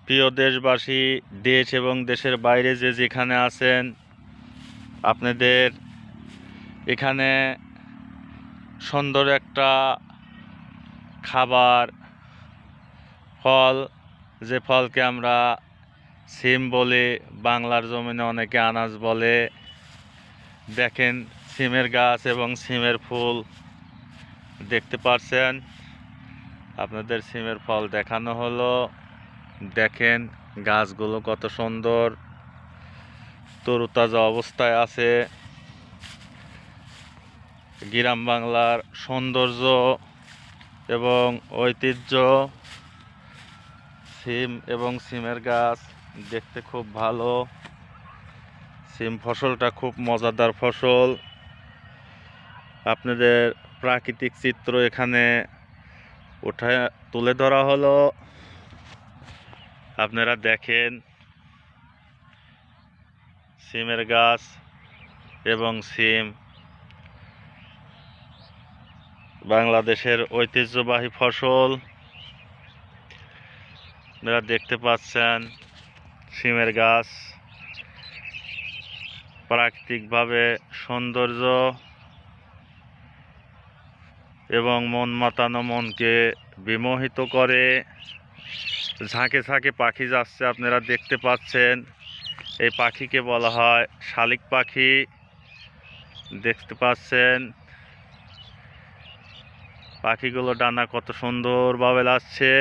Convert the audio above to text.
প্রিয় দেশবাসী, দেশ এবং দেশের বাইরে যে যেখানে আছেন, আপনাদের এখানে সুন্দর একটা খাবার ফল, যে ফলকে আমরা সিম বলি, বাংলার জমিনে অনেকে আনাজ বলে। দেখেন, সিমের গাছ এবং সিমের ফুল দেখতে পাচ্ছেন। আপনাদের সিমের ফল দেখানো হলো। দেখেন গাছগুলো কত সুন্দর তরুতাজা অবস্থায় আছে। গ্রাম বাংলার সৌন্দর্য এবং ঐতিহ্য। সিম এবং সিমের গাছ দেখতে খুব ভালো। সিম ফসলটা খুব মজাদার ফসল। আপনাদের প্রাকৃতিক চিত্র এখানে তুলে ধরা হলো। আপনারা দেখেন সিমের গাছ এবং সিম বাংলাদেশের ঐতিহ্যবাহী ফসল। আপনারা দেখতে পাচ্ছেন সিমের গাছ প্রাকৃতিকভাবে সৌন্দর্য এবং মন মাতানো মনকে বিমোহিত করে। ঝাঁকে ঝাঁকে পাখি যাচ্ছে, আপনারা দেখতে পাচ্ছেন। এই পাখিকে বলা হয় শালিক পাখি। দেখতে পাচ্ছেন পাখিগুলো ডানা কত সুন্দরভাবে লাগছে।